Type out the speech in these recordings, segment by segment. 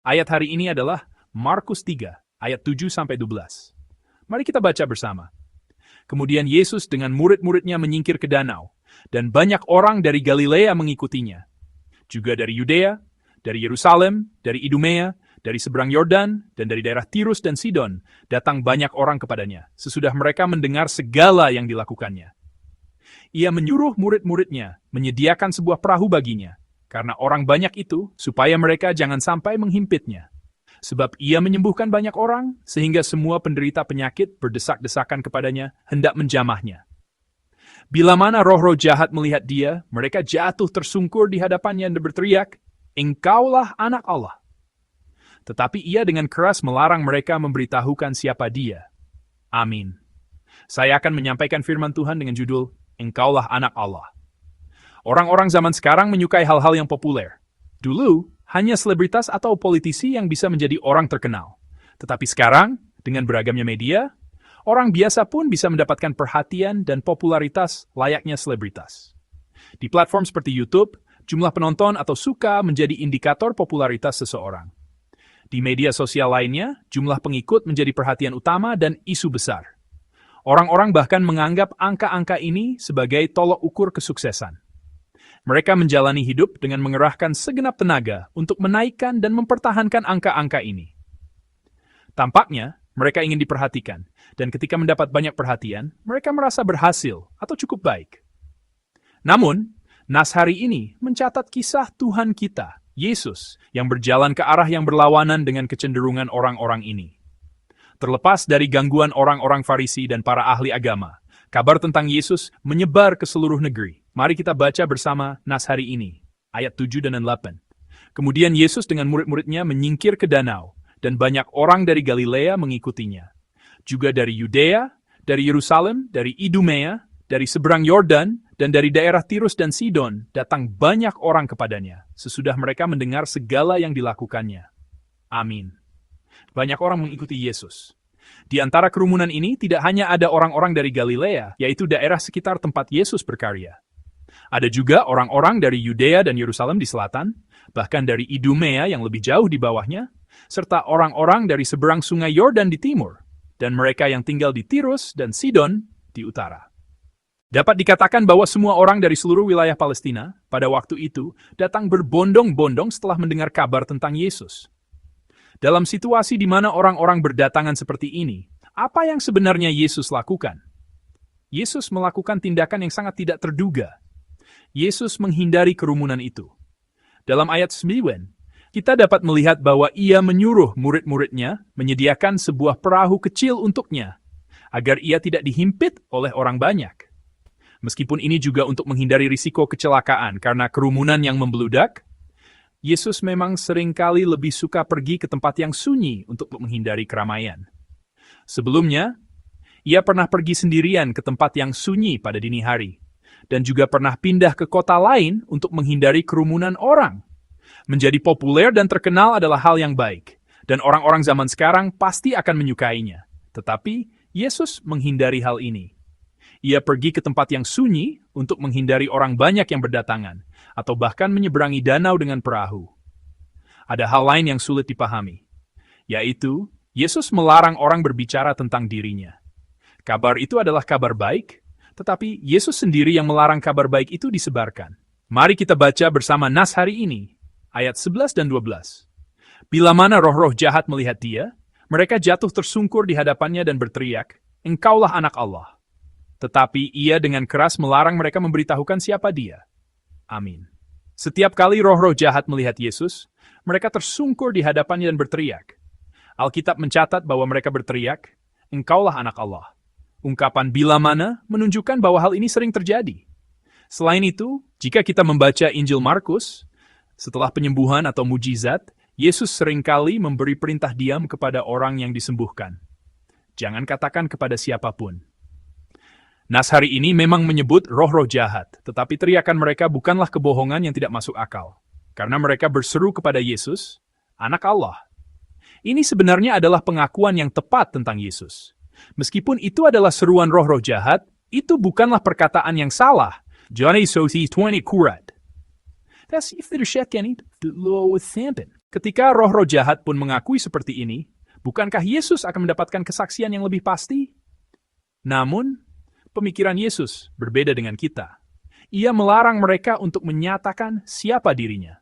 Ayat hari ini adalah Markus 3, ayat 7-12. Mari kita baca bersama. Kemudian Yesus dengan murid-muridnya menyingkir ke danau, dan banyak orang dari Galilea mengikutinya. Juga dari Yudea, dari Yerusalem, dari Idumea, dari seberang Yordan, dan dari daerah Tirus dan Sidon, datang banyak orang kepadanya, sesudah mereka mendengar segala yang dilakukannya. Ia menyuruh murid-muridnya menyediakan sebuah perahu baginya, karena orang banyak itu, supaya mereka jangan sampai menghimpitnya. Sebab ia menyembuhkan banyak orang, sehingga semua penderita penyakit berdesak-desakan kepadanya, hendak menjamahnya. Bila mana roh-roh jahat melihat dia, mereka jatuh tersungkur di hadapannya dan berteriak, "Engkaulah anak Allah." Tetapi ia dengan keras melarang mereka memberitahukan siapa dia. Amin. Saya akan menyampaikan firman Tuhan dengan judul, Engkaulah anak Allah. Orang-orang zaman sekarang menyukai hal-hal yang populer. Dulu, hanya selebritas atau politisi yang bisa menjadi orang terkenal. Tetapi sekarang, dengan beragamnya media, orang biasa pun bisa mendapatkan perhatian dan popularitas layaknya selebritas. Di platform seperti YouTube, jumlah penonton atau suka menjadi indikator popularitas seseorang. Di media sosial lainnya, jumlah pengikut menjadi perhatian utama dan isu besar. Orang-orang bahkan menganggap angka-angka ini sebagai tolok ukur kesuksesan. Mereka menjalani hidup dengan mengerahkan segenap tenaga untuk menaikkan dan mempertahankan angka-angka ini. Tampaknya, mereka ingin diperhatikan, dan ketika mendapat banyak perhatian, mereka merasa berhasil atau cukup baik. Namun, nas hari ini mencatat kisah Tuhan kita, Yesus, yang berjalan ke arah yang berlawanan dengan kecenderungan orang-orang ini. Terlepas dari gangguan orang-orang Farisi dan para ahli agama, kabar tentang Yesus menyebar ke seluruh negeri. Mari kita baca bersama nas hari ini, ayat 7 dan 8. Kemudian Yesus dengan murid-muridnya menyingkir ke danau, dan banyak orang dari Galilea mengikutinya. Juga dari Yudea, dari Yerusalem, dari Idumea, dari seberang Yordan, dan dari daerah Tirus dan Sidon, datang banyak orang kepadanya, sesudah mereka mendengar segala yang dilakukannya. Amin. Banyak orang mengikuti Yesus. Di antara kerumunan ini tidak hanya ada orang-orang dari Galilea, yaitu daerah sekitar tempat Yesus berkarya. Ada juga orang-orang dari Yudea dan Yerusalem di selatan, bahkan dari Idumea yang lebih jauh di bawahnya, serta orang-orang dari seberang sungai Yordan di timur, dan mereka yang tinggal di Tirus dan Sidon di utara. Dapat dikatakan bahwa semua orang dari seluruh wilayah Palestina pada waktu itu datang berbondong-bondong setelah mendengar kabar tentang Yesus. Dalam situasi di mana orang-orang berdatangan seperti ini, apa yang sebenarnya Yesus lakukan? Yesus melakukan tindakan yang sangat tidak terduga. Yesus menghindari kerumunan itu. Dalam ayat 9, kita dapat melihat bahwa ia menyuruh murid-muridnya menyediakan sebuah perahu kecil untuknya, agar ia tidak dihimpit oleh orang banyak. Meskipun ini juga untuk menghindari risiko kecelakaan karena kerumunan yang membeludak, Yesus memang seringkali lebih suka pergi ke tempat yang sunyi untuk menghindari keramaian. Sebelumnya, ia pernah pergi sendirian ke tempat yang sunyi pada dini hari, dan juga pernah pindah ke kota lain untuk menghindari kerumunan orang. Menjadi populer dan terkenal adalah hal yang baik, dan orang-orang zaman sekarang pasti akan menyukainya. Tetapi, Yesus menghindari hal ini. Ia pergi ke tempat yang sunyi untuk menghindari orang banyak yang berdatangan, atau bahkan menyeberangi danau dengan perahu. Ada hal lain yang sulit dipahami, yaitu Yesus melarang orang berbicara tentang dirinya. Kabar itu adalah kabar baik, tetapi Yesus sendiri yang melarang kabar baik itu disebarkan. Mari kita baca bersama nas hari ini, ayat 11 dan 12. Bila mana roh-roh jahat melihat dia, mereka jatuh tersungkur di hadapannya dan berteriak, "Engkaulah anak Allah." Tetapi ia dengan keras melarang mereka memberitahukan siapa dia. Amin. Setiap kali roh-roh jahat melihat Yesus, mereka tersungkur di hadapannya dan berteriak. Alkitab mencatat bahwa mereka berteriak, "Engkaulah anak Allah." Ungkapan bila mana menunjukkan bahwa hal ini sering terjadi. Selain itu, jika kita membaca Injil Markus, setelah penyembuhan atau mujizat, Yesus seringkali memberi perintah diam kepada orang yang disembuhkan. Jangan katakan kepada siapapun. Nas hari ini memang menyebut roh-roh jahat, tetapi teriakan mereka bukanlah kebohongan yang tidak masuk akal. Karena mereka berseru kepada Yesus, Anak Allah. Ini sebenarnya adalah pengakuan yang tepat tentang Yesus. Meskipun itu adalah seruan roh-roh jahat, itu bukanlah perkataan yang salah. Johnny Sosi 20 kurat. Tas if er känner inte lov och sampen. Ketika roh-roh jahat pun mengakui seperti ini, bukankah Yesus akan mendapatkan kesaksian yang lebih pasti? Namun, pemikiran Yesus berbeda dengan kita. Ia melarang mereka untuk menyatakan siapa dirinya.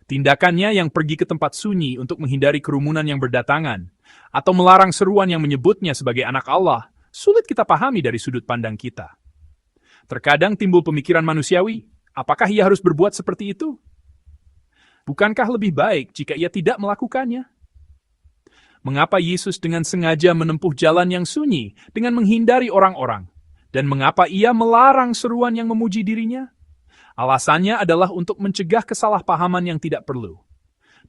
Tindakannya yang pergi ke tempat sunyi untuk menghindari kerumunan yang berdatangan, atau melarang seruan yang menyebutnya sebagai anak Allah, sulit kita pahami dari sudut pandang kita. Terkadang timbul pemikiran manusiawi, apakah ia harus berbuat seperti itu? Bukankah lebih baik jika ia tidak melakukannya? Mengapa Yesus dengan sengaja menempuh jalan yang sunyi dengan menghindari orang-orang? Dan mengapa ia melarang seruan yang memuji dirinya? Alasannya adalah untuk mencegah kesalahpahaman yang tidak perlu,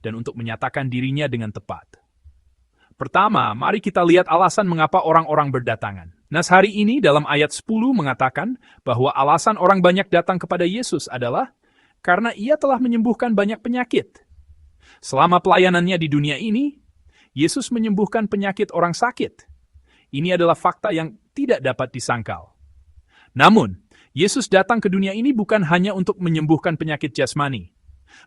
dan untuk menyatakan dirinya dengan tepat. Pertama, mari kita lihat alasan mengapa orang-orang berdatangan. Nas hari ini dalam ayat 10 mengatakan bahwa alasan orang banyak datang kepada Yesus adalah karena ia telah menyembuhkan banyak penyakit. Selama pelayanannya di dunia ini, Yesus menyembuhkan penyakit orang sakit. Ini adalah fakta yang tidak dapat disangkal. Namun, Yesus datang ke dunia ini bukan hanya untuk menyembuhkan penyakit jasmani.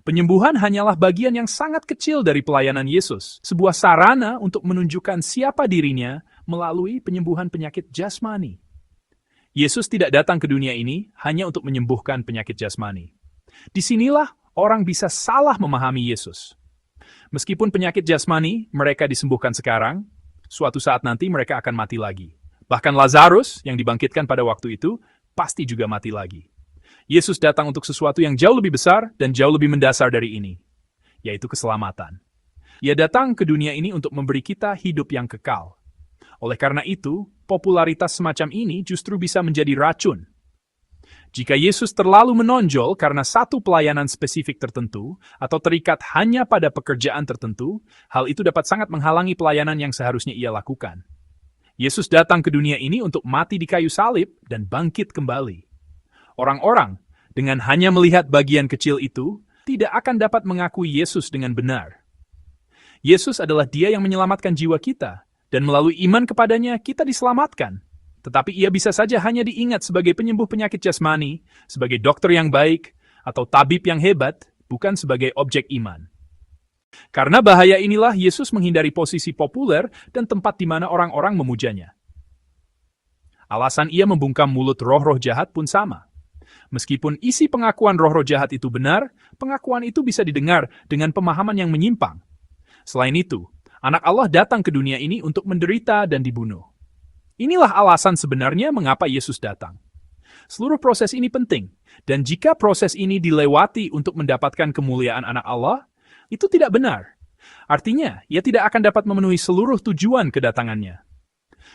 Penyembuhan hanyalah bagian yang sangat kecil dari pelayanan Yesus, sebuah sarana untuk menunjukkan siapa dirinya melalui penyembuhan penyakit jasmani. Yesus tidak datang ke dunia ini hanya untuk menyembuhkan penyakit jasmani. Disinilah orang bisa salah memahami Yesus. Meskipun penyakit jasmani mereka disembuhkan sekarang, suatu saat nanti mereka akan mati lagi. Bahkan Lazarus yang dibangkitkan pada waktu itu pasti juga mati lagi. Yesus datang untuk sesuatu yang jauh lebih besar dan jauh lebih mendasar dari ini, yaitu keselamatan. Ia datang ke dunia ini untuk memberi kita hidup yang kekal. Oleh karena itu, popularitas semacam ini justru bisa menjadi racun. Jika Yesus terlalu menonjol karena satu pelayanan spesifik tertentu atau terikat hanya pada pekerjaan tertentu, hal itu dapat sangat menghalangi pelayanan yang seharusnya ia lakukan. Yesus datang ke dunia ini untuk mati di kayu salib dan bangkit kembali. Orang-orang, dengan hanya melihat bagian kecil itu, tidak akan dapat mengakui Yesus dengan benar. Yesus adalah Dia yang menyelamatkan jiwa kita, dan melalui iman kepadanya kita diselamatkan. Tetapi ia bisa saja hanya diingat sebagai penyembuh penyakit jasmani, sebagai dokter yang baik, atau tabib yang hebat, bukan sebagai objek iman. Karena bahaya inilah Yesus menghindari posisi populer dan tempat di mana orang-orang memujanya. Alasan ia membungkam mulut roh-roh jahat pun sama. Meskipun isi pengakuan roh-roh jahat itu benar, pengakuan itu bisa didengar dengan pemahaman yang menyimpang. Selain itu, Anak Allah datang ke dunia ini untuk menderita dan dibunuh. Inilah alasan sebenarnya mengapa Yesus datang. Seluruh proses ini penting, dan jika proses ini dilewati untuk mendapatkan kemuliaan Anak Allah, itu tidak benar. Artinya, ia tidak akan dapat memenuhi seluruh tujuan kedatangannya.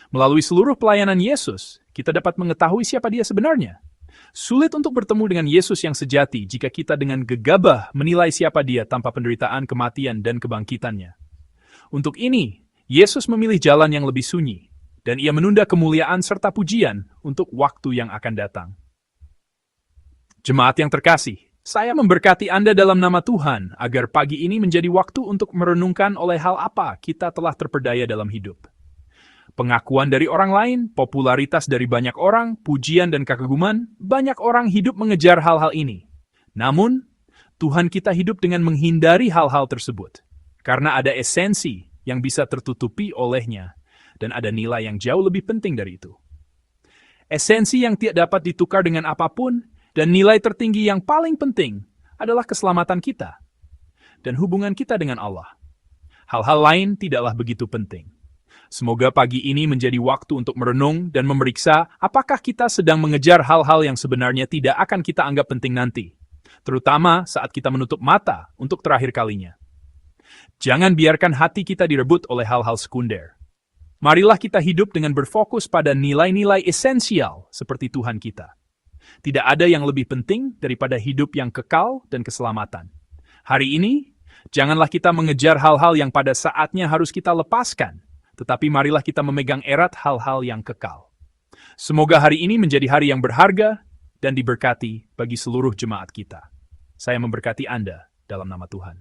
Melalui seluruh pelayanan Yesus, kita dapat mengetahui siapa Dia sebenarnya. Sulit untuk bertemu dengan Yesus yang sejati jika kita dengan gegabah menilai siapa Dia tanpa penderitaan, kematian, dan kebangkitannya. Untuk ini, Yesus memilih jalan yang lebih sunyi, dan ia menunda kemuliaan serta pujian untuk waktu yang akan datang. Jemaat yang terkasih, saya memberkati Anda dalam nama Tuhan agar pagi ini menjadi waktu untuk merenungkan oleh hal apa kita telah terpedaya dalam hidup. Pengakuan dari orang lain, popularitas dari banyak orang, pujian dan kekaguman, banyak orang hidup mengejar hal-hal ini. Namun, Tuhan kita hidup dengan menghindari hal-hal tersebut. Karena ada esensi yang bisa tertutupi olehnya, dan ada nilai yang jauh lebih penting dari itu. Esensi yang tidak dapat ditukar dengan apapun, dan nilai tertinggi yang paling penting adalah keselamatan kita, dan hubungan kita dengan Allah. Hal-hal lain tidaklah begitu penting. Semoga pagi ini menjadi waktu untuk merenung dan memeriksa apakah kita sedang mengejar hal-hal yang sebenarnya tidak akan kita anggap penting nanti, terutama saat kita menutup mata untuk terakhir kalinya. Jangan biarkan hati kita direbut oleh hal-hal sekunder. Marilah kita hidup dengan berfokus pada nilai-nilai esensial seperti Tuhan kita. Tidak ada yang lebih penting daripada hidup yang kekal dan keselamatan. Hari ini, janganlah kita mengejar hal-hal yang pada saatnya harus kita lepaskan, tetapi marilah kita memegang erat hal-hal yang kekal. Semoga hari ini menjadi hari yang berharga dan diberkati bagi seluruh jemaat kita. Saya memberkati Anda dalam nama Tuhan.